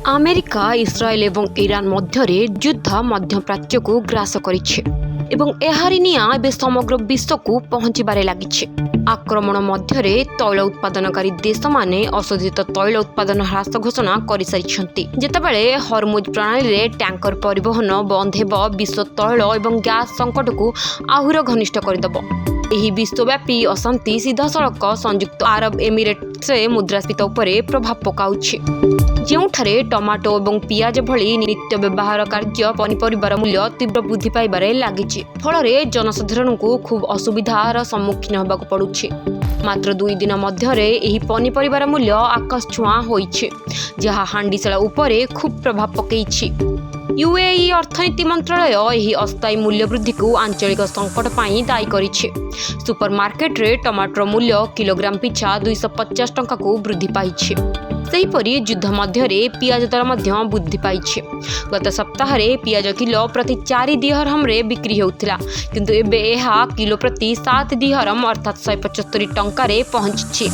America इस्राएल एवं Iran मध्य युद्ध मध्यप्राच्य को ग्रास करिछि एवं एहारी निया एबे समग्र विश्व को पहुंचबारे लागिछि। आक्रमण मध्य तैल उत्पादनकारी देश माने अशोधित तैल उत्पादन ह्रास घोषणा कर सारी जेतेबेले हरमुज प्रणाली रे टैंकर परिवहन बंद हेब विश्व तैल एवं गैस संकट को आहुर घनिष्ठ करदेब। एही विश्वव्यापी अशांति सीधासलख संयुक्त आरब एमिरेट्स मुद्रास्फीति उपरे प्रभाव पकाउछि, ଯେଉଁଠାରେ ଟମାଟୋ ଏବଂ ପିଆଜ ଭଳି ନିତ୍ୟ ବ୍ୟବହାର କାର୍ଯ୍ୟ ପନିପରିବାର ମୂଲ୍ୟ ତୀବ୍ର ବୃଦ୍ଧି ପାଇବାରେ ଲାଗିଛି। ଫଳରେ ଜନସାଧାରଣଙ୍କୁ ଖୁବ୍ ଅସୁବିଧାର ସମ୍ମୁଖୀନ ହେବାକୁ ପଡୁଛି। ମାତ୍ର 2 ଦିନ ମଧ୍ୟରେ ଏହି ପନିପରିବାର ମୂଲ୍ୟ ଆକାଶ ଛୁଆଁ ହୋଇଛି, ଯାହା ହାଣ୍ଡିଶାଳ ଉପରେ ଖୁବ୍ ପ୍ରଭାବ ପକାଇଛି। यूएई अर्थनीति मंत्रालय यही अस्थायी मूल्य वृद्धि को आंचलिक संकट पर दायी करिछि। सुपरमार्केट रे टमाटर मूल्य किलोग्राम पिछा 250 टंका को वृद्धि पाइछि। सेहीपरि युद्ध मध्य पियाज दर वृद्धि पाइछि। गत सप्ताह पियाज किलो प्रति 4 दिहरम रे बिक्री होउथिला, किंतु एबे एहा किलो प्रति 7 दिहरम अर्थात 175 टंका रे पहुंचिछि।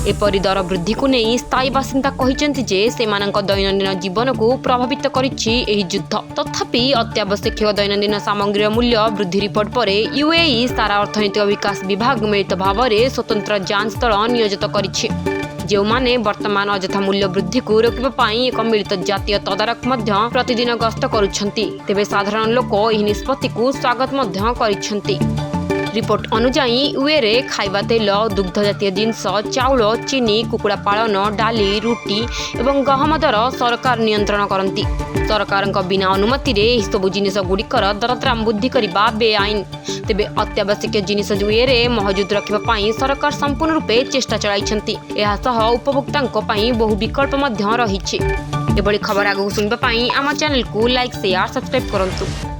एपरि दर वृद्धि को नहीं स्थायी बासिंदा कहिसेंति जे सेमानक दैनंदिन जीवन को प्रभावित करिछि एही युद्ध। तथापि अत्यावश्यक दैनंदिन सामग्री मूल्य वृद्धि रिपोर्ट पर यूएई सारा अर्थनैतिक विकास विभाग मिलित भाव में स्वतंत्र जांच दल नियोजित करिछि, जो माने वर्तमान अजथा मूल्य वृद्धि को रोकने एक मिलित जातीय तदारख प्रतिदिन गस्त करुछंती। तेबे साधारण लोक एही निष्पत्ति को स्वागत करिछंती। रिपोर्ट अनुजाई यूए खाइबा तेल, दुग्ध जातीय जिनस, चाउल, चीनी, कुकुड़ा पालन, डाली, रुटी एवं गहम दर सरकार नियंत्रण करती। सरकार बिना अनुमति रे सबु जिनिस गुड़िकर दरदाम वृद्धि करने बेआईन। तेबे अत्यावश्यक जिनिस यूए महजूद रखापी सरकार संपूर्ण रूपे चेष्टा चलाइछंती। एहा सह उपभोक्तांको पई बहु विकल्प रही। एभली खबर आगु सुनबा पई आम चैनल को लाइक शेयर सब्सक्राइब करंतु।